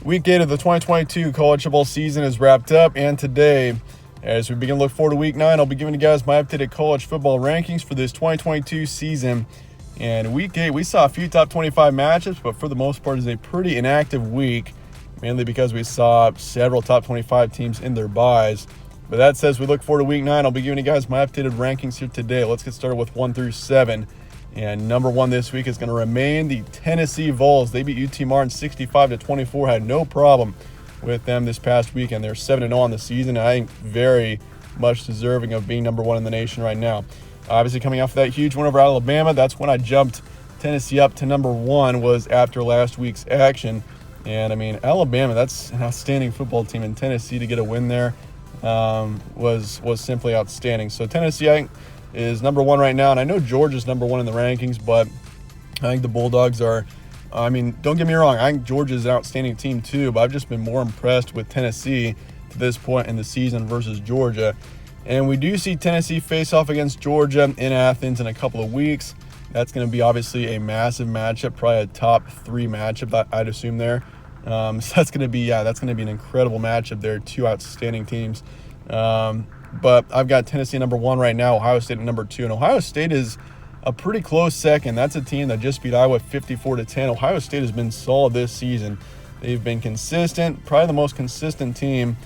Week 8 of the 2022 college football season is wrapped up, and today, as we begin to look forward to Week 9, I'll be giving you guys my updated college football rankings for this 2022 season. And Week 8, we saw a few top 25 matchups, but for the most part, it's a pretty inactive week, mainly because we saw several top 25 teams in their byes. But that says we look forward to Week 9. I'll be giving you guys my updated rankings here today. Let's get started with 1 through 7. And number 1 this week is going to remain the Tennessee Vols. They beat UT Martin 65-24. Had no problem with them this past weekend. They're 7-0 on the season, and I think very much deserving of being number 1 in the nation right now. Obviously, coming off of that huge win over Alabama, that's when I jumped Tennessee up to number 1, was after last week's action. And, I mean, Alabama, that's an outstanding football team, and Tennessee to get a win there was simply outstanding. So Tennessee, I think, is number 1 right now, and I know Georgia's number 1 in the rankings, but I think the Bulldogs are, I mean, don't get me wrong, I think Georgia's an outstanding team too, but I've just been more impressed with Tennessee to this point in the season versus Georgia. And we do see Tennessee face off against Georgia in Athens in a couple of weeks. That's going to be obviously a massive matchup, probably a top 3 matchup, I'd assume there. So that's going to be, that's going to be an incredible matchup there, 2 outstanding teams. But I've got Tennessee number 1 right now, Ohio State at number 2. And Ohio State is a pretty close second. That's a team that just beat Iowa 54-10. Ohio State has been solid this season. They've been consistent, probably the most consistent team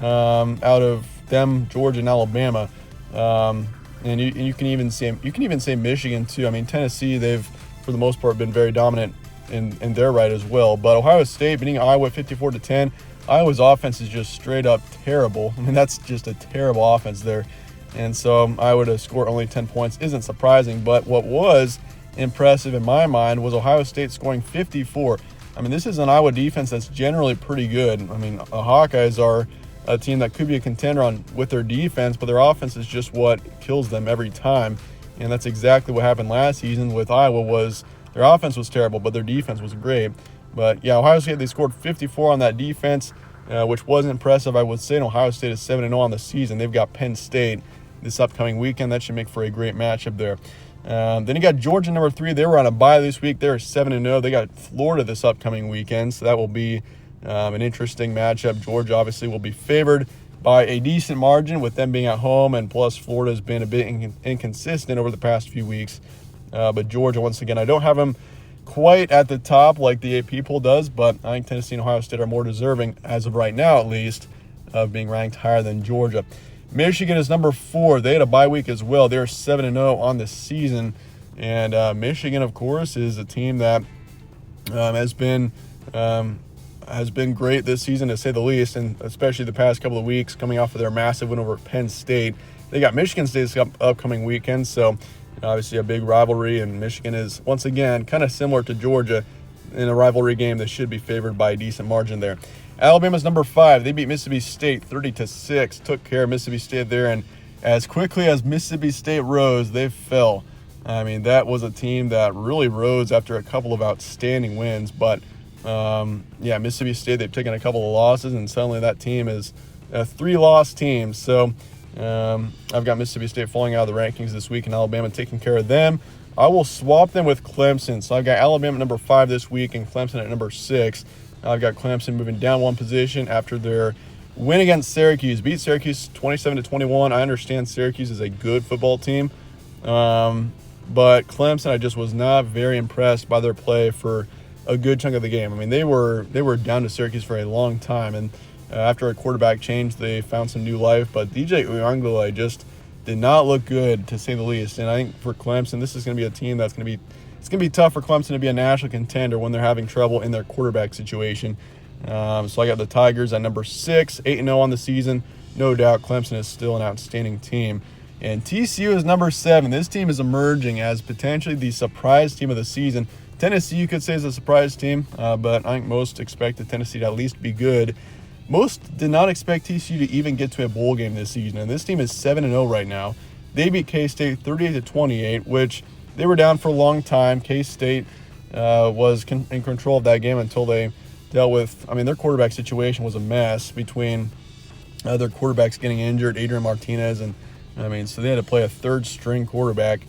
out of them, Georgia and Alabama. And you can even say Michigan too. I mean, Tennessee, they've for the most part been very dominant in their right as well. But Ohio State beating Iowa 54-10. Iowa's offense is just straight up terrible. I mean, that's just a terrible offense there. And so Iowa to score only 10 points isn't surprising. But what was impressive in my mind was Ohio State scoring 54. I mean, this is an Iowa defense that's generally pretty good. I mean, the Hawkeyes are a team that could be a contender with their defense, but their offense is just what kills them every time. And that's exactly what happened last season with Iowa. Was their offense was terrible, but their defense was great. But, yeah, Ohio State, they scored 54 on that defense, which was impressive. I would say Ohio State is 7-0 on the season. They've got Penn State this upcoming weekend. That should make for a great matchup there. Then you got Georgia number 3. They were on a bye this week. They're 7-0. They got Florida this upcoming weekend, so that will be an interesting matchup. Georgia obviously will be favored by a decent margin with them being at home, and plus Florida's been a bit inconsistent over the past few weeks. But Georgia, once again, I don't have them quite at the top like the AP poll does, but I think Tennessee and Ohio State are more deserving, as of right now at least, of being ranked higher than Georgia. Michigan is number 4. They had a bye week as well. They're 7-0 on the season. And Michigan, of course, is a team that has been great this season, to say the least, and especially the past couple of weeks coming off of their massive win over Penn State. They got Michigan State this upcoming weekend, so obviously a big rivalry, and Michigan is, once again, kind of similar to Georgia in a rivalry game that should be favored by a decent margin there. Alabama's number 5. They beat Mississippi State 30-6, took care of Mississippi State there, and as quickly as Mississippi State rose, they fell. I mean, that was a team that really rose after a couple of outstanding wins, but Mississippi State, they've taken a couple of losses, and suddenly that team is a 3-loss team. So I've got Mississippi State falling out of the rankings this week, and Alabama taking care of them. I will swap them with Clemson. So I've got Alabama at number 5 this week and Clemson at number 6. I've got Clemson moving down 1 position after their win against Syracuse. Beat Syracuse 27-21. I understand Syracuse is a good football team, but Clemson, I just was not very impressed by their play for a good chunk of the game. I mean, they were down to Syracuse for a long time, and after a quarterback change, they found some new life. But DJ Uiagalelei just did not look good, to say the least. And I think for Clemson, this is going to be a team that's going to be it's going to be tough for Clemson to be a national contender when they're having trouble in their quarterback situation. So I got the Tigers at number 6, 8-0 on the season. No doubt Clemson is still an outstanding team. And TCU is number 7. This team is emerging as potentially the surprise team of the season. Tennessee, you could say, is a surprise team, but I think most expected Tennessee to at least be good. Most did not expect TCU to even get to a bowl game this season, and this team is 7-0 right now. They beat K-State 38-28, which they were down for a long time. K-State was in control of that game until they dealt with, their quarterback situation was a mess between their quarterbacks getting injured, Adrian Martinez, and so they had to play a third-string quarterback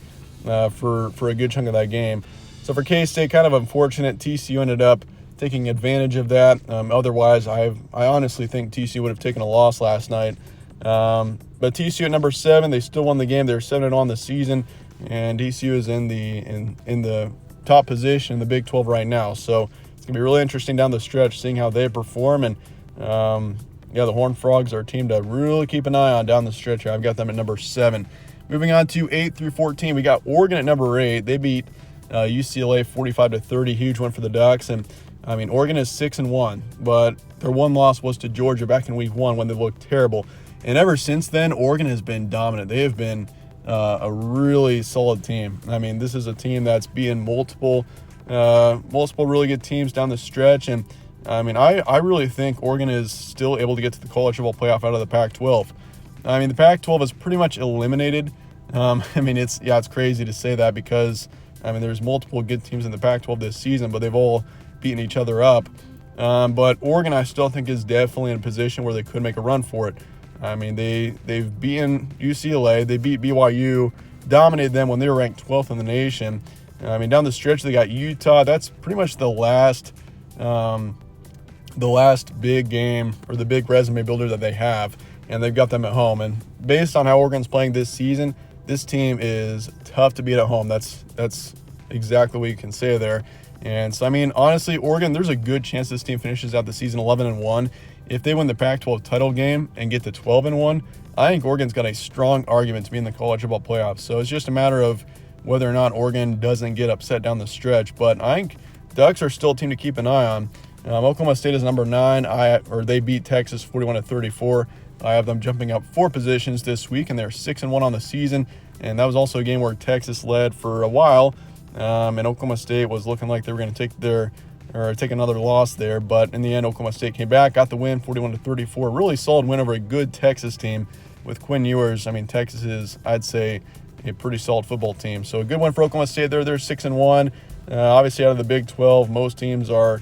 for a good chunk of that game. So for K-State, kind of unfortunate. TCU ended up taking advantage of that. Otherwise, I honestly think TCU would have taken a loss last night. But TCU at number 7, they still won the game. They're 7-0 on the season, and TCU is in the top position in the Big 12 right now. So it's gonna be really interesting down the stretch, seeing how they perform. And the Horned Frogs are a team to really keep an eye on down the stretch here. I've got them at number 7. Moving on to 8 through 14, we got Oregon at number 8. They beat UCLA 45-30, huge one for the Ducks. And I mean, Oregon is 6-1, but their one loss was to Georgia back in week 1 when they looked terrible. And ever since then, Oregon has been dominant. They have been a really solid team. I mean, this is a team that's beaten multiple really good teams down the stretch. And I mean, I really think Oregon is still able to get to the college football playoff out of the Pac-12. I mean, the Pac-12 is pretty much eliminated. I mean, it's crazy to say that because, I mean, there's multiple good teams in the Pac-12 this season, but they've all beaten each other up. But Oregon, I still think, is definitely in a position where they could make a run for it. I mean, they've beaten UCLA. They beat BYU, dominated them when they were ranked 12th in the nation. I mean, down the stretch, they got Utah. That's pretty much the last big game or the big resume builder that they have, and they've got them at home. And based on how Oregon's playing this season, this team is tough to beat at home. That's exactly what you can say there. And so, I mean, honestly, Oregon, there's a good chance this team finishes out the season 11-1. If they win the Pac-12 title game and get to 12-1, I think Oregon's got a strong argument to be in the college football playoffs. So it's just a matter of whether or not Oregon doesn't get upset down the stretch. But I think Ducks are still a team to keep an eye on. Oklahoma State is number 9. They beat Texas 41-34. I have them jumping up 4 positions this week, and they're 6-1 on the season. And that was also a game where Texas led for a while, and Oklahoma State was looking like they were going to take another loss there. But in the end, Oklahoma State came back, got the win, 41-34. Really solid win over a good Texas team with Quinn Ewers. I mean, Texas is, I'd say, a pretty solid football team. So a good one for Oklahoma State there. They're 6-1. Obviously, out of the Big 12, most teams are.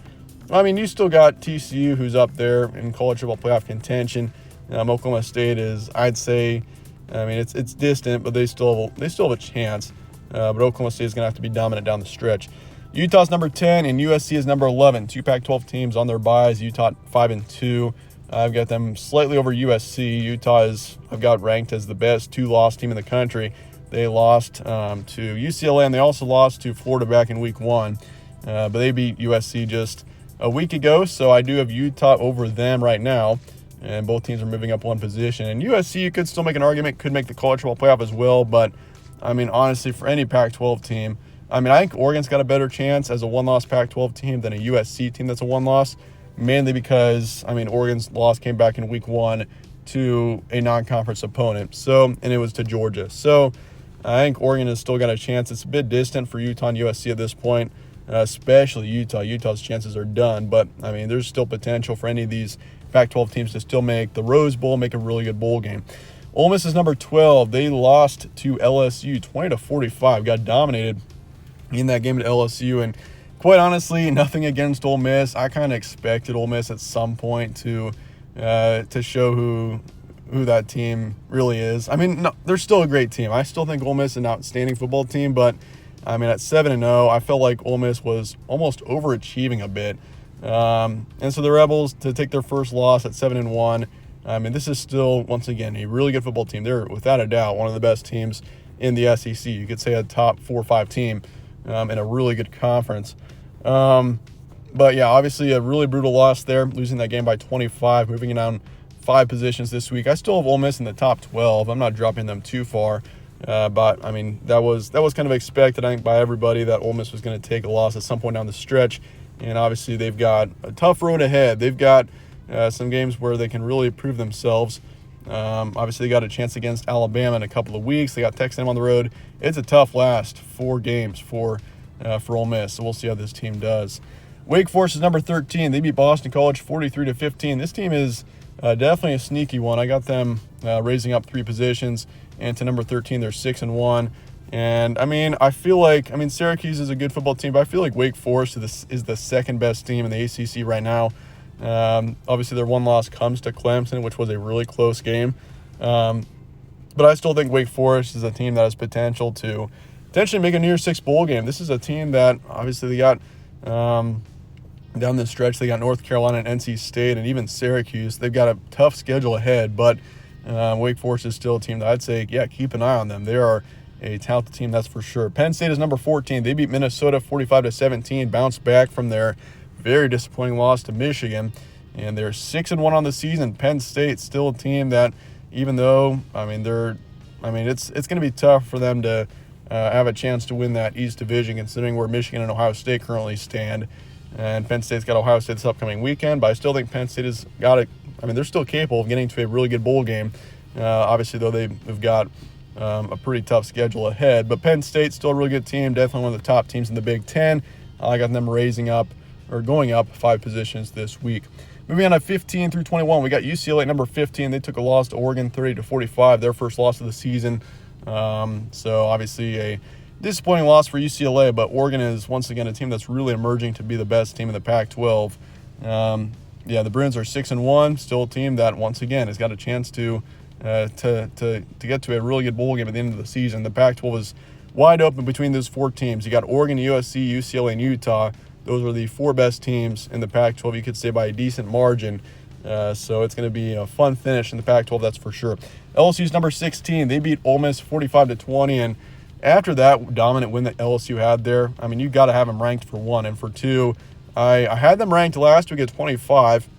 I mean, you still got TCU, who's up there in college football playoff contention. Oklahoma State is, I'd say, I mean, it's distant, but they still have a chance. But Oklahoma State is going to have to be dominant down the stretch. Utah's number 10 and USC is number 11. 2 Pac-12 teams on their byes. Utah 5-2. I've got them slightly over USC. I've got ranked as the best 2-loss team in the country. They lost to UCLA, and they also lost to Florida back in week 1. But they beat USC just a week ago, so I do have Utah over them right now. And both teams are moving up 1 position. And USC, you could still make an argument, could make the college football playoff as well. But, I mean, honestly, for any Pac-12 team, I mean, I think Oregon's got a better chance as a 1-loss Pac-12 team than a USC team that's a 1-loss, mainly because, I mean, Oregon's loss came back in week 1 to a non-conference opponent, and it was to Georgia. So I think Oregon has still got a chance. It's a bit distant for Utah and USC at this point, especially Utah. Utah's chances are done, but, I mean, there's still potential for any of these Pac-12 teams to still make the Rose Bowl, make a really good bowl game. Ole Miss is number 12. They lost to LSU 20-45, got dominated in that game at LSU, and quite honestly, nothing against Ole Miss. I kind of expected Ole Miss at some point to show who that team really is. I mean, no, they're still a great team. I still think Ole Miss is an outstanding football team, but I mean, at 7-0, I felt like Ole Miss was almost overachieving a bit. And so the Rebels, to take their first loss at 7-1, I mean, this is still, once again, a really good football team. They're, without a doubt, one of the best teams in the SEC. You could say a top 4 or 5 team in a really good conference. But, yeah, obviously a really brutal loss there, losing that game by 25, moving down 5 positions this week. I still have Ole Miss in the top 12. I'm not dropping them too far. But, I mean, that was kind of expected, I think, by everybody that Ole Miss was going to take a loss at some point down the stretch. And obviously they've got a tough road ahead. They've got some games where they can really prove themselves. Obviously they got a chance against Alabama in a couple of weeks. They got Texas A&M on the road. It's a tough last 4 games for Ole Miss. So we'll see how this team does. Wake Forest is number 13. They beat Boston College 43-15. This team is definitely a sneaky one. I got them raising up 3 positions, and to number 13, they're 6-1. And, I mean, I feel like, Syracuse is a good football team, but I feel like Wake Forest is the second best team in the ACC right now. Obviously, their one loss comes to Clemson, which was a really close game. But I still think Wake Forest is a team that has potential to potentially make a New Year's Six bowl game. This is a team that, obviously, they got down the stretch. They got North Carolina and NC State and even Syracuse. They've got a tough schedule ahead, but Wake Forest is still a team that I'd say, yeah, keep an eye on them. They are a talented team, that's for sure. Penn State is number 14. They beat Minnesota 45-17, bounced back from their very disappointing loss to Michigan, and they're 6-1 on the season. Penn State still a team that, even though it's going to be tough for them to have a chance to win that East Division, considering where Michigan and Ohio State currently stand. And Penn State's got Ohio State this upcoming weekend, but I still think Penn State has got it. They're still capable of getting to a really good bowl game. Obviously, though, they've got a pretty tough schedule ahead. But Penn State's still a really good team, definitely one of the top teams in the Big Ten. I got them going up 5 positions this week. Moving on to 15 through 21, we got UCLA at number 15. They took a loss to Oregon 30-45, their first loss of the season. So obviously a disappointing loss for UCLA, but Oregon is once again a team that's really emerging to be the best team in the Pac-12. The Bruins are 6-1, still a team that once again has got a chance to get to a really good bowl game at the end of the season. The Pac-12 is wide open between those 4 teams. You got Oregon, USC, UCLA, and Utah. Those are the 4 best teams in the Pac-12, you could say, by a decent margin. So it's going to be a fun finish in the Pac-12, that's for sure. LSU's number 16. They beat Ole Miss 45-20, and after that dominant win that LSU had there, you got to have them ranked for 1. And for 2, I had them ranked last week at 25.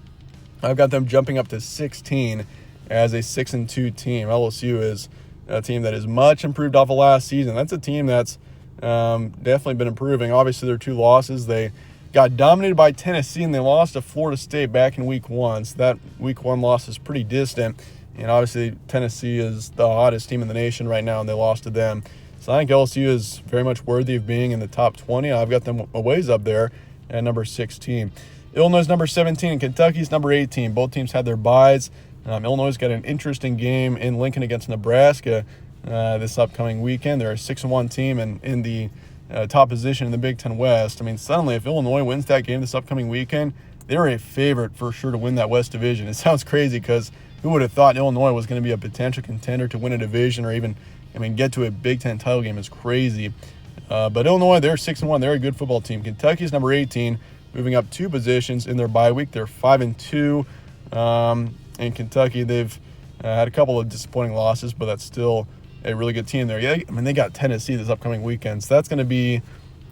I've got them jumping up to 16 as a 6-2 team. LSU is a team that is much improved off of last season. That's a team that's definitely been improving. Obviously, their 2 losses, they got dominated by Tennessee, and they lost to Florida State back in Week 1. So that Week 1 loss is pretty distant. And obviously, Tennessee is the hottest team in the nation right now, and they lost to them. So I think LSU is very much worthy of being in the top 20. I've got them a ways up there at number 16. Illinois is number 17, and Kentucky's number 18. Both teams had their byes. Illinois got an interesting game in Lincoln against Nebraska this upcoming weekend. They're a 6-1 team and in the top position in the Big Ten West. Suddenly, if Illinois wins that game this upcoming weekend, they're a favorite for sure to win that West Division. It sounds crazy because who would have thought Illinois was going to be a potential contender to win a division or even, get to a Big Ten title game is crazy. But Illinois, they're 6-1. They're a good football team. Kentucky's number 18, moving up 2 positions in their bye week. They're 5-2. In Kentucky, they've had a couple of disappointing losses, but that's still a really good team there. Yeah, they got Tennessee this upcoming weekend, so that's going to be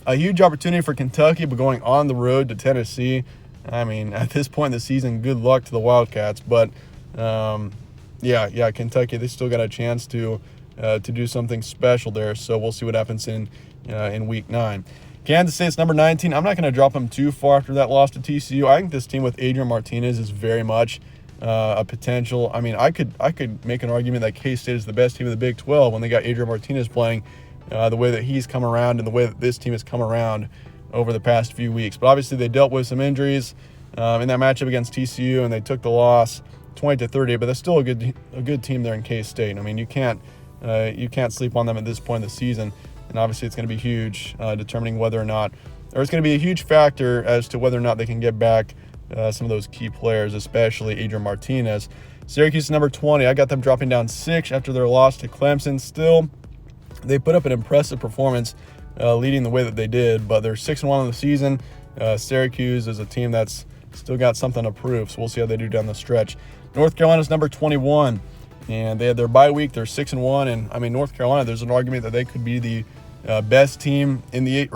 a huge opportunity for Kentucky, but going on the road to Tennessee, at this point in the season, good luck to the Wildcats. But, Kentucky, they still got a chance to do something special there, so we'll see what happens in Week 9. Kansas State's number 19. I'm not going to drop them too far after that loss to TCU. I think this team with Adrian Martinez is very much a potential. I could make an argument that K-State is the best team in the Big 12 when they got Adrian Martinez playing the way that he's come around and the way that this team has come around over the past few weeks. But obviously they dealt with some injuries in that matchup against TCU, and they took the loss 20-30. But that's still a good team there in K-State. You can't sleep on them at this point in the season, and obviously it's going to be huge, determining whether or not, or it's going to be a huge factor as to whether or not they can get back some of those key players, especially Adrian Martinez. Syracuse is number 20. I got them dropping down 6 after their loss to Clemson. Still, they put up an impressive performance leading the way that they did, but they're 6-1 on the season. Syracuse is a team that's still got something to prove, so we'll see how they do down the stretch. North Carolina's number 21, and they had their bye week. They're 6-1, and North Carolina, there's an argument that they could be the best team in the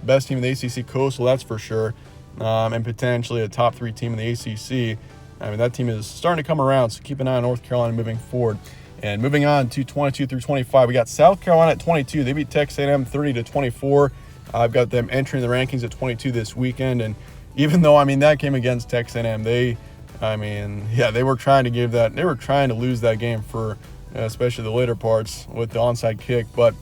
best team in the ACC Coastal, that's for sure. And potentially a top 3 team in the ACC. That team is starting to come around, so keep an eye on North Carolina moving forward. And moving on to 22 through 25, we got South Carolina at 22. They beat Texas A&M 30-24. I've got them entering the rankings at 22 this weekend. And even though, that game against Texas A&M, they were trying to lose that game for especially the later parts with the onside kick. But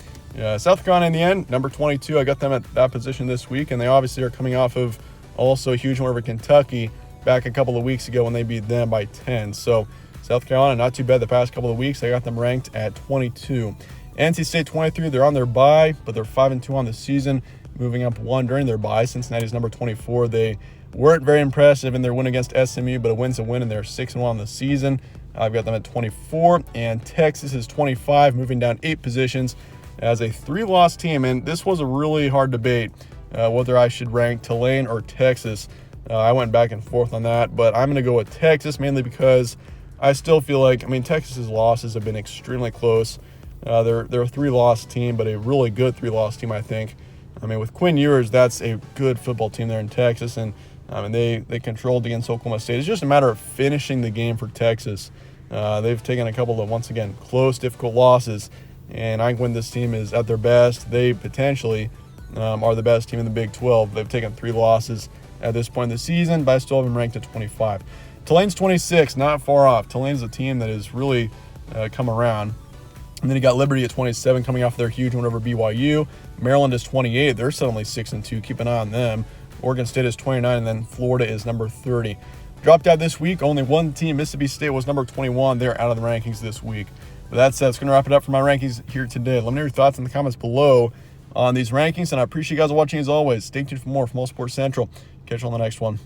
South Carolina in the end, number 22, I got them at that position this week, and they obviously are coming off of also a huge win over Kentucky back a couple of weeks ago when they beat them by 10. So South Carolina, not too bad the past couple of weeks. I got them ranked at 22. NC State 23, they're on their bye, but they're 5-2 on the season, moving up 1 during their bye. Cincinnati's number 24. They weren't very impressive in their win against SMU, but a win's a win, and they're 6-1 on the season. I've got them at 24. And Texas is 25, moving down 8 positions as a 3-loss team. And this was a really hard debate whether I should rank Tulane or Texas. I went back and forth on that, but I'm going to go with Texas mainly because I still feel like, Texas's losses have been extremely close. They're a 3-loss team, but a really good 3-loss team, I think. With Quinn Ewers, that's a good football team there in Texas, and they controlled against Oklahoma State. It's just a matter of finishing the game for Texas. They've taken a couple of, once again, close, difficult losses, and I think when this team is at their best, they potentially are the best team in the Big 12. They've taken 3 losses at this point in the season, but I still have them ranked at 25. Tulane's 26, not far off. Tulane's a team that has really come around. And then you got Liberty at 27, coming off their huge win over BYU. Maryland is 28. They're suddenly 6-2. Keep an eye on them. Oregon State is 29, and then Florida is number 30. Dropped out this week. Only one team, Mississippi State, was number 21. They're out of the rankings this week. But that said, it's going to wrap it up for my rankings here today. Let me know your thoughts in the comments below on these rankings, and I appreciate you guys watching as always. Stay tuned for more from All Sports Central. Catch you on the next one.